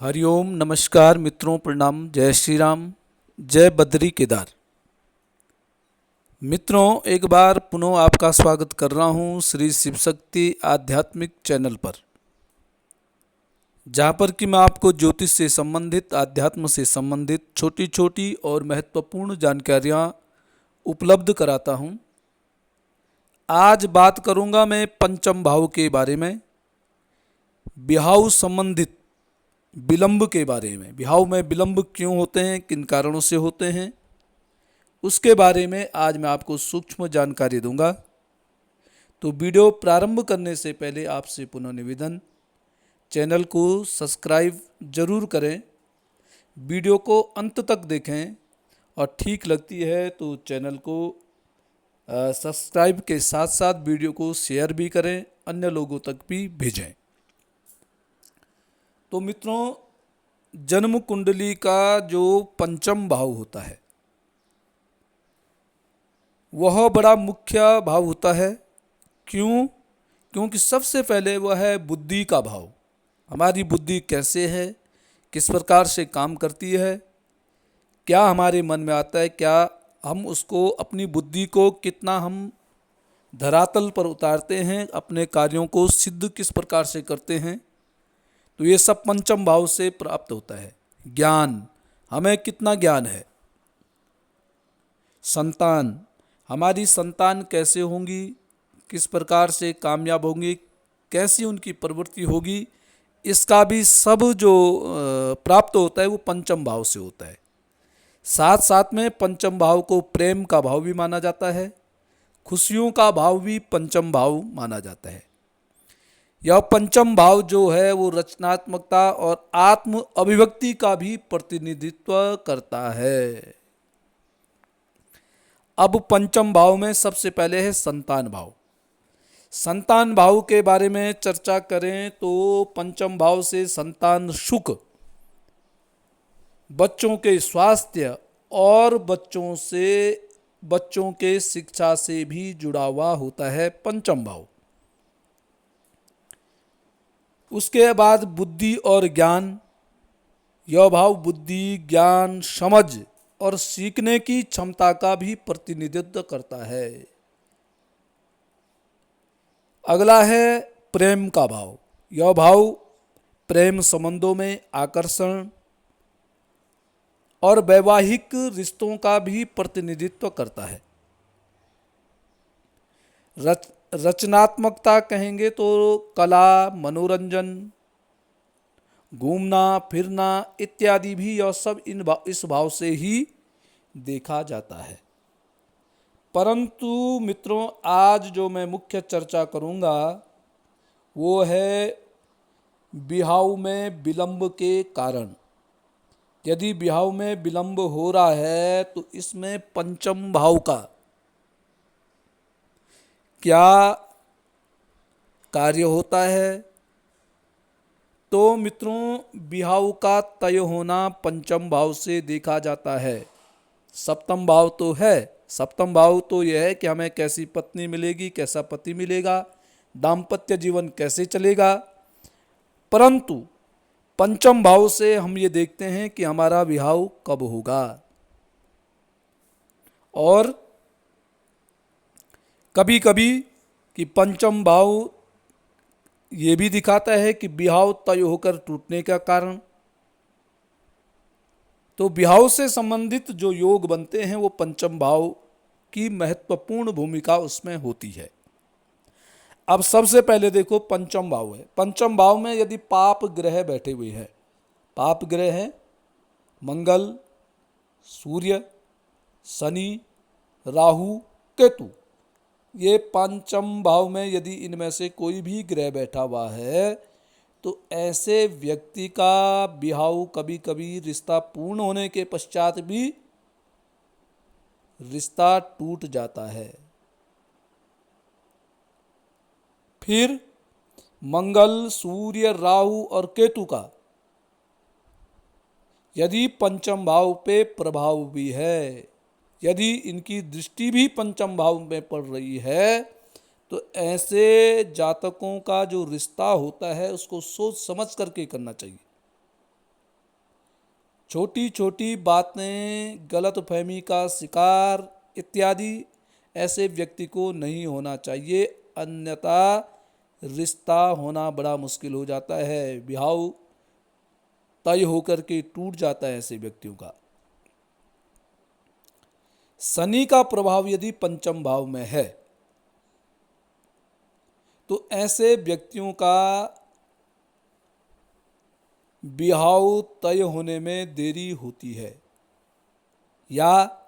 हरिओम नमस्कार मित्रों, प्रणाम, जय श्री राम, जय बद्री केदार। मित्रों, एक बार पुनः आपका स्वागत कर रहा हूँ श्री शिव शक्ति आध्यात्मिक चैनल पर, जहाँ पर कि मैं आपको ज्योतिष से संबंधित, अध्यात्म से संबंधित छोटी छोटी और महत्वपूर्ण जानकारियाँ उपलब्ध कराता हूँ। आज बात करूँगा मैं पंचम भाव के बारे में, विवाह संबंधित विलंब के बारे में। विवाह में विलंब क्यों होते हैं, किन कारणों से होते हैं, उसके बारे में आज मैं आपको सूक्ष्म जानकारी दूंगा। तो वीडियो प्रारंभ करने से पहले आपसे पुनः निवेदन, चैनल को सब्सक्राइब जरूर करें, वीडियो को अंत तक देखें और ठीक लगती है तो चैनल को सब्सक्राइब के साथ साथ वीडियो को शेयर भी करें, अन्य लोगों तक भी भेजें। तो मित्रों, जन्म कुंडली का जो पंचम भाव होता है वह बड़ा मुख्य भाव होता है। क्यों? क्योंकि सबसे पहले वह है बुद्धि का भाव। हमारी बुद्धि कैसे है, किस प्रकार से काम करती है, क्या हमारे मन में आता है, क्या हम उसको, अपनी बुद्धि को कितना हम धरातल पर उतारते हैं, अपने कार्यों को सिद्ध किस प्रकार से करते हैं। तो ये सब पंचम भाव से प्राप्त होता है। ज्ञान, हमें कितना ज्ञान है। संतान, हमारी संतान कैसे होंगी, किस प्रकार से कामयाब होंगी, कैसी उनकी प्रवृत्ति होगी, इसका भी सब जो प्राप्त होता है वो पंचम भाव से होता है। साथ साथ में पंचम भाव को प्रेम का भाव भी माना जाता है, खुशियों का भाव भी पंचम भाव माना जाता है। यह पंचम भाव जो है वो रचनात्मकता और आत्म अभिव्यक्ति का भी प्रतिनिधित्व करता है। अब पंचम भाव में सबसे पहले है संतान भाव। संतान भाव के बारे में चर्चा करें तो पंचम भाव से संतान सुख, बच्चों के स्वास्थ्य और बच्चों के शिक्षा से भी जुड़ा हुआ होता है पंचम भाव। उसके बाद बुद्धि और ज्ञान, यह भाव बुद्धि, ज्ञान, समझ और सीखने की क्षमता का भी प्रतिनिधित्व करता है। अगला है प्रेम का भाव। यह भाव प्रेम संबंधों में आकर्षण और वैवाहिक रिश्तों का भी प्रतिनिधित्व करता है। रचनात्मकता कहेंगे तो कला, मनोरंजन, घूमना फिरना इत्यादि भी यह सब इस भाव से ही देखा जाता है। परंतु मित्रों, आज जो मैं मुख्य चर्चा करूंगा वो है विवाह में विलंब के कारण। यदि विवाह में विलंब हो रहा है तो इसमें पंचम भाव का क्या कार्य होता है। तो मित्रों, विवाह का तय होना पंचम भाव से देखा जाता है। सप्तम भाव तो है, सप्तम भाव तो यह है कि हमें कैसी पत्नी मिलेगी, कैसा पति मिलेगा, दाम्पत्य जीवन कैसे चलेगा। परंतु पंचम भाव से हम ये देखते हैं कि हमारा विवाह कब होगा। और कभी कभी कि पंचम भाव ये भी दिखाता है कि विवाह तय होकर टूटने का कारण। तो विवाह से संबंधित जो योग बनते हैं वो पंचम भाव की महत्वपूर्ण भूमिका उसमें होती है। अब सबसे पहले देखो, पंचम भाव है। पंचम भाव में यदि पाप ग्रह बैठे हुए हैं, पाप ग्रह हैं मंगल, सूर्य, शनि, राहु, केतु, ये पंचम भाव में यदि इनमें से कोई भी ग्रह बैठा हुआ है तो ऐसे व्यक्ति का विवाह कभी कभी रिश्ता पूर्ण होने के पश्चात भी रिश्ता टूट जाता है। फिर मंगल, सूर्य, राहु और केतु का यदि पंचम भाव पे प्रभाव भी है, यदि इनकी दृष्टि भी पंचम भाव में पड़ रही है, तो ऐसे जातकों का जो रिश्ता होता है उसको सोच समझ करके करना चाहिए। छोटी छोटी बातें, गलतफहमी का शिकार इत्यादि ऐसे व्यक्ति को नहीं होना चाहिए, अन्यथा रिश्ता होना बड़ा मुश्किल हो जाता है, बिहाव तय होकर के टूट जाता है ऐसे व्यक्तियों का। शनि का प्रभाव यदि पंचम भाव में है तो ऐसे व्यक्तियों का बिहाव तय होने में देरी होती है, या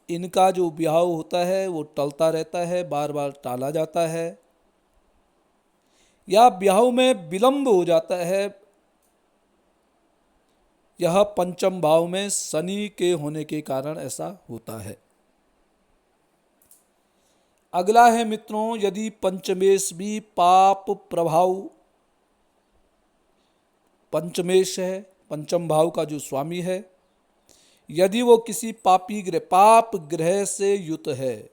इनका जो बिहाव होता है वो टलता रहता है, बार बार टाला जाता है, या बिहाव में विलंब हो जाता है। यह पंचम भाव में शनि के होने के कारण ऐसा होता है। अगला है मित्रों, यदि पंचमेश भी पाप प्रभाव, पंचमेश है पंचम भाव का जो स्वामी है, यदि वो किसी पापी ग्रह, पाप ग्रह से युत है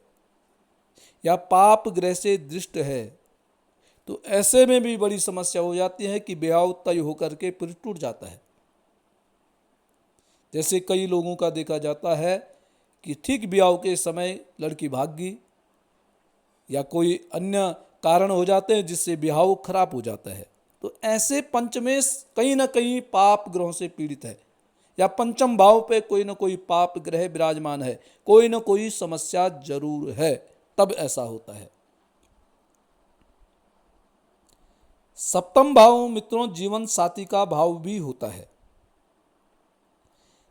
या पाप ग्रह से दृष्ट है, तो ऐसे में भी बड़ी समस्या हो जाती है कि बिहाव तय होकर के फिर टूट जाता है। जैसे कई लोगों का देखा जाता है कि ठीक बिहाव के समय लड़की भाग गई या कोई अन्य कारण हो जाते हैं जिससे बिहाव खराब हो जाता है। तो ऐसे पंचमेश कहीं ना कहीं पाप ग्रहों से पीड़ित है, या पंचम भाव पे कोई ना कोई पाप ग्रह विराजमान है, कोई ना कोई समस्या जरूर है, तब ऐसा होता है। सप्तम भाव मित्रों जीवन साथी का भाव भी होता है।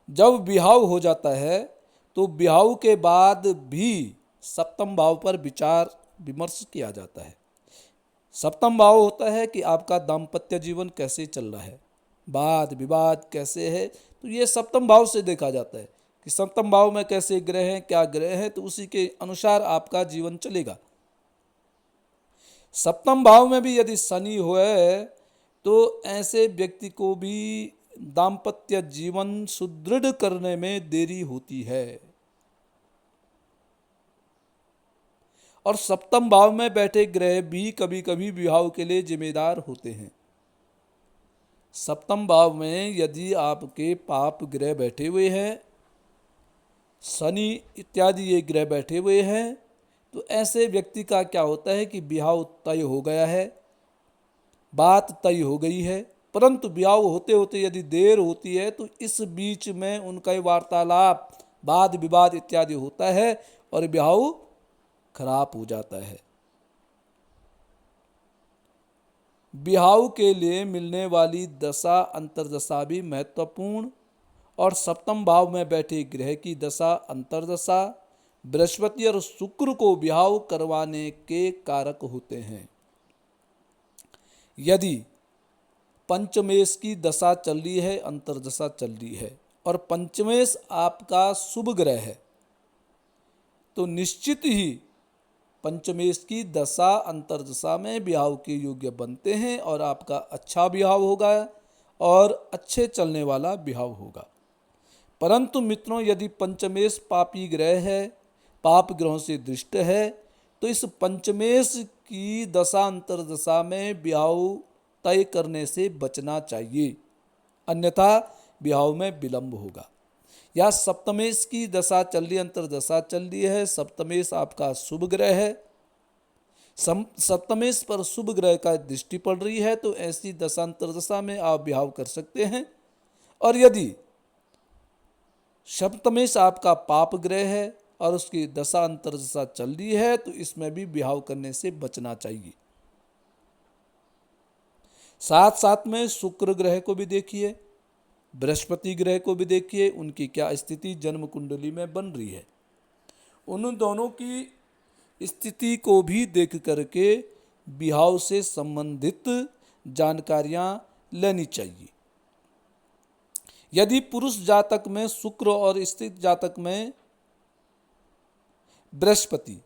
जब बिहाव हो जाता है तो बिहाव के बाद भी सप्तम भाव पर विचार विमर्श किया जाता है। सप्तम भाव होता है कि आपका दाम्पत्य जीवन कैसे चल रहा है, वाद विवाद कैसे है, तो ये सप्तम भाव से देखा जाता है कि सप्तम भाव में कैसे ग्रह हैं, क्या ग्रह हैं, तो उसी के अनुसार आपका जीवन चलेगा। सप्तम भाव में भी यदि शनि होए तो ऐसे व्यक्ति को भी दाम्पत्य जीवन सुदृढ़ करने में देरी होती है। और सप्तम भाव में बैठे ग्रह भी कभी कभी विवाह के लिए जिम्मेदार होते हैं। सप्तम भाव में यदि आपके पाप ग्रह बैठे हुए हैं, शनि इत्यादि ये ग्रह बैठे हुए हैं, तो ऐसे व्यक्ति का क्या होता है कि विवाह तय हो गया है, बात तय हो गई है, परंतु विवाह होते होते यदि देर होती है तो इस बीच में उनका वार्तालाप, वाद विवाद इत्यादि होता है और विवाह खराब हो जाता है। विवाह के लिए मिलने वाली दशा अंतर्दशा भी महत्वपूर्ण, और सप्तम भाव में बैठे ग्रह की दशा अंतर्दशा बृहस्पति और शुक्र को विवाह करवाने के कारक होते हैं। यदि पंचमेश की दशा चल रही है, अंतर्दशा चल रही है, और पंचमेश आपका शुभ ग्रह है, तो निश्चित ही पंचमेश की दशा अंतर्दशा में विवाह के योग्य बनते हैं और आपका अच्छा विवाह होगा और अच्छे चलने वाला विवाह होगा। परंतु मित्रों यदि पंचमेश पापी ग्रह है, पाप ग्रहों से दृष्ट है, तो इस पंचमेश की दशा अंतर्दशा में विवाह तय करने से बचना चाहिए, अन्यथा विवाह में विलंब होगा। या सप्तमेश की दशा चल रही, अंतर्दशा चल रही है, सप्तमेश आपका शुभ ग्रह है, सप्तमेश पर शुभ ग्रह का दृष्टि पड़ रही है, तो ऐसी दशा अंतर्दशा में आप विवाह कर सकते हैं। और यदि सप्तमेश आपका पाप ग्रह है और उसकी दशा अंतर्दशा चल रही है, तो इसमें भी विवाह करने से बचना चाहिए। साथ साथ में शुक्र ग्रह को भी देखिए, बृहस्पति ग्रह को भी देखिए, उनकी क्या स्थिति जन्म कुंडली में बन रही है। उन दोनों की स्थिति को भी देख करके विवाह से संबंधित जानकारियां लेनी चाहिए। यदि पुरुष जातक में शुक्र और स्त्री जातक में बृहस्पति,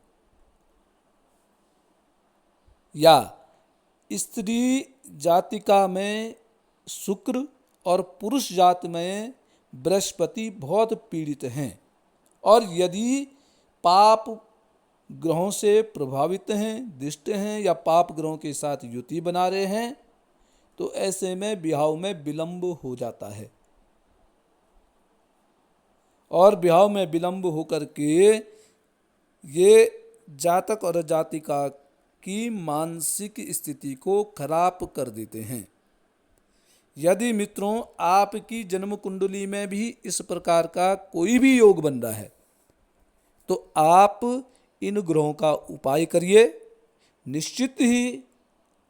या स्त्री जातिका में शुक्र और पुरुष जात में बृहस्पति बहुत पीड़ित हैं, और यदि पाप ग्रहों से प्रभावित हैं, दृष्ट हैं, या पाप ग्रहों के साथ युति बना रहे हैं, तो ऐसे में विवाह में विलंब हो जाता है। और विवाह में विलंब होकर के ये जातक और जातिका की मानसिक स्थिति को खराब कर देते हैं। यदि मित्रों आपकी जन्म कुंडली में भी इस प्रकार का कोई भी योग बन रहा है तो आप इन ग्रहों का उपाय करिए। निश्चित ही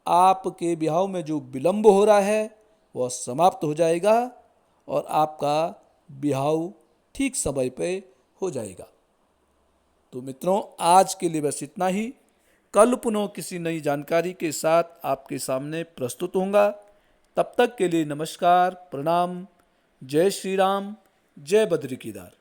आपके विवाह में जो विलंब हो रहा है वह समाप्त हो जाएगा और आपका विवाह ठीक समय पे हो जाएगा। तो मित्रों आज के लिए बस इतना ही। कल पुनः किसी नई जानकारी के साथ आपके सामने प्रस्तुत होऊंगा। तब तक के लिए नमस्कार, प्रणाम, जय श्री राम, जय बद्री केदार।